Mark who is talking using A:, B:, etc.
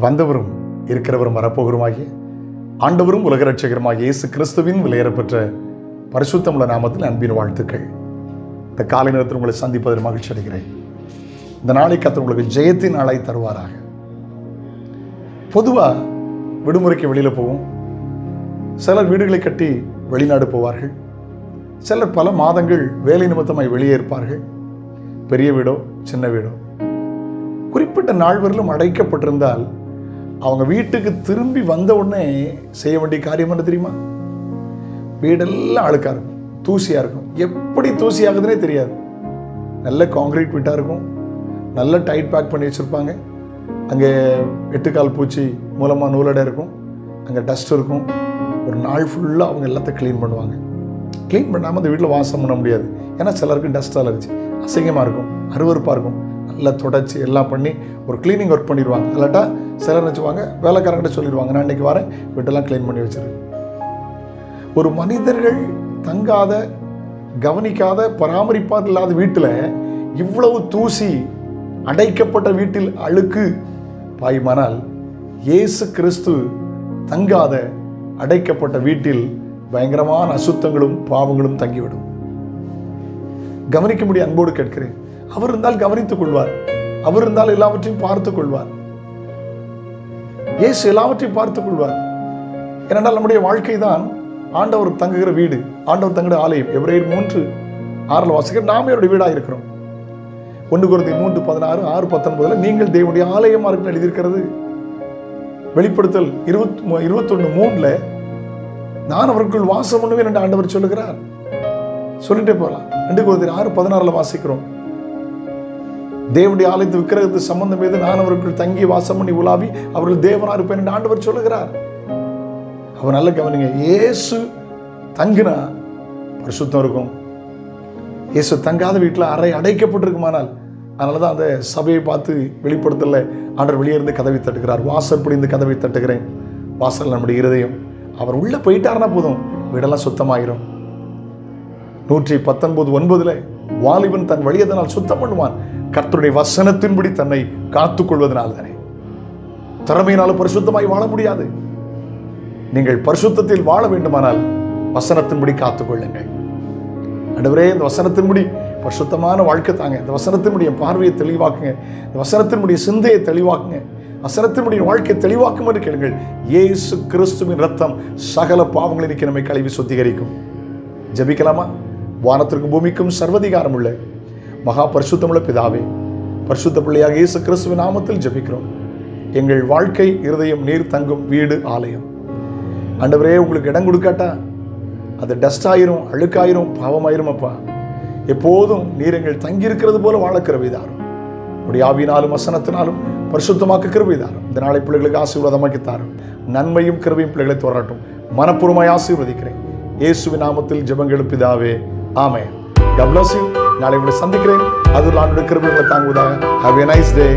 A: வந்தவரும் இருக்கிறவரும் வரப்போகிறோமாகிய ஆண்டவரும் உலக ரட்சகருமாகிய இயேசு கிறிஸ்துவின் விலையேறப்பெற்ற பரிசுத்தமுள்ள நாமத்தில் அன்பின் வாழ்த்துக்கள். இந்த காலை நேரத்தில் உங்களை சந்திப்பதில் மகிழ்ச்சி அடைகிறேன். இந்த நாளை கர்த்தர் உங்களுக்கு ஜெயத்தின் நாளை தருவாராக. பொதுவாக விடுமுறைக்கு வெளியில் போவோம். சிலர் வீடுகளை கட்டி வெளிநாடு போவார்கள். சிலர் பல மாதங்கள் வேலை நிமித்தமாய் வெளியே இருப்பார்கள். பெரிய வீடோ சின்ன வீடோ குறிப்பிட்ட நாள் வரையிலும் அடைக்கப்பட்டிருந்தால் அவங்க வீட்டுக்கு திரும்பி வந்த உடனே செய்ய வேண்டிய காரியம் என்ன தெரியுமா? வீடெல்லாம் அழுக்கா இருக்கும், தூசியா இருக்கும். எப்படி தூசி ஆகுதுன்னே தெரியாது. நல்ல காங்கிரீட் வீட்டா இருக்கும், நல்ல டைட் பேக் பண்ணி வச்சிருப்பாங்க. அங்கே எட்டுக்கால் பூச்சி மூலமாக நூலடை இருக்கும், அங்கே டஸ்ட் இருக்கும். ஒரு நாள் ஃபுல்லாக அவங்க எல்லாத்தையும் க்ளீன் பண்ணுவாங்க. க்ளீன் பண்ணாமல் அந்த வீட்டில் வாசம் பண்ண முடியாது. ஏன்னா சிலருக்கு டஸ்ட் அலர்ஜி, அசிங்கமாக இருக்கும், அருவருப்பாக இருக்கும். நல்லா தொடச்சி எல்லாம் பண்ணி ஒரு க்ளீனிங் ஒர்க் பண்ணிடுவாங்க. இல்லாட்டா சிலர் நினச்சிவாங்க, வேலைக்காரங்கிட்ட சொல்லிடுவாங்க, நான் இன்றைக்கி வரேன், வீட்டெல்லாம் க்ளீன் பண்ணி வச்சிருக்கேன். ஒரு மனிதர்கள் தங்காத, கவனிக்காத, பராமரிப்பாக இல்லாத வீட்டில் இவ்வளவு தூசி, அடைக்கப்பட்ட வீட்டில் அழுக்கு பாயுமானால், இயேசு கிறிஸ்து தங்காத அடைக்கப்பட்ட வீட்டில் பயங்கரமான அசுத்தங்களும் பாவங்களும் தங்கிவிடும். கவனிக்க முடிய அன்போடு கேட்கிறேன். அவர் இருந்தால் கவனித்துக் கொள்வார். அவர் இருந்தால் எல்லாவற்றையும் பார்த்துக் கொள்வார். இயேசு எல்லாவற்றையும் பார்த்துக் கொள்வார். ஏனென்றால் நம்முடைய வாழ்க்கை தான் ஆண்டவர் தங்குகிற வீடு, ஆண்டவர் தங்குகிற ஆலயம். எபிரேயர் 3:6 வாசிக்கிறோம், நாமே அவருடைய வீடாக இருக்கிறோம். 1 கொரிந்தியர் 3:16, 6:19 நீங்கள் தேவனுடைய ஆலயமா இருக்குன்னு எழுதியிருக்கிறது. வெளிப்படுத்தல் 21:3 நான் அவருக்குள் வாசம் பண்ணுவேன் என்று ஆண்டவர் சொல்லுகிறார். சொல்லிட்டே போகலாம். 2 கொரிந்தியர் 6:16 வாசிக்கிறோம், தேவனுடைய ஆலயத்து விக்கிரகத்து சம்பந்தம் மீது நான் அவருக்குள் தங்கி வாசம் பண்ணி உலாவி அவர்கள் தேவனா இருப்பேன் என்று ஆண்டவர் சொல்லுகிறார். அவர் நல்ல கவனிங்க, இயேசு தங்கினா பரிசுத்தம் இருக்கும். இயேசு தங்காத வீட்டில் அறை அடைக்கப்பட்டிருக்குமானால், அதனாலதான் அந்த சபையை பார்த்து வெளிப்படுத்தல ஆண்டவர் வெளியே இருந்து கதவை தட்டுகிறார். வாசல் பிடிந்து கதவை தட்டுகிறேன், வாசல் நம்முடைய இருதயம். அவர் உள்ள போயிட்டாருன்னா போதும், வீடெல்லாம் சுத்தமாயிரும். 119:9 வாலிபன் தன் வழியதனால் சுத்தம் பண்ணுவான், கர்த்தருடைய வசனத்தின்படி தன்னை காத்துக் கொள்வதனால் தானே. திறமையினாலும் பரிசுத்தமாய் வாழ முடியாது. நீங்கள் பரிசுத்தத்தில் வாழ வேண்டுமானால் வசனத்தின்படி காத்துக்கொள்ளுங்கள். ஆண்டவரே, இந்த வசனத்தின்படி பரிசுத்தமான வாழ்க்கை தாங்க, இந்த வசனத்தினுடைய பார்வையை தெளிவாக்குங்க, இந்த வசனத்தினுடைய சிந்தையை தெளிவாக்குங்க, வசனத்தினுடைய வாழ்க்கையை தெளிவாக்கும் என்று கேளுங்கள். இயேசு கிறிஸ்துவின் ரத்தம் சகல பாவங்களை நீக்கி நம்மை கழுவி சுத்திகரிக்கும். ஜெபிக்கலாமா? வானத்திற்கும் பூமிக்கும் சர்வதிகாரம் உள்ள மகா பரிசுத்தமுள்ள பிதாவே, பரிசுத்த பிள்ளையாக இயேசு கிறிஸ்துவின் நாமத்தில் ஜெபிக்கிறோம். எங்கள் வாழ்க்கை இருதயம் நீர் தங்கும் வீடு, ஆலயம். ஆண்டவரே, உங்களுக்கு இடம் கொடுக்காட்டா அது டஸ்ட் ஆயிரும், அழுக்காயிரும், பாவமாயிரும். அப்பா, எப்போதும் நீர் எங்கள் தங்கியிருக்கிறது போல வாழ கிருபைதாரும். உடைய ஆவியினாலும் வசனத்தினாலும் பரிசுத்தமாக்க கிருபைதாரும். இந்த நாளை பிள்ளைகளுக்கு ஆசீர்வாதமாக்கி தாரும். நன்மையும் கிருபையும் பிள்ளைகளை தோறட்டும். மனப்பூர்வமாய் ஆசீர்வதிக்கிறேன் இயேசுவின் நாமத்தில் ஜெபங்கள் பிதாவே, ஆமென். God bless you. நாளை உங்களை சந்திக்கிறேன். அது ஆண்டவருடைய கிருபை உங்களை தாங்குவதாக. Have a nice day.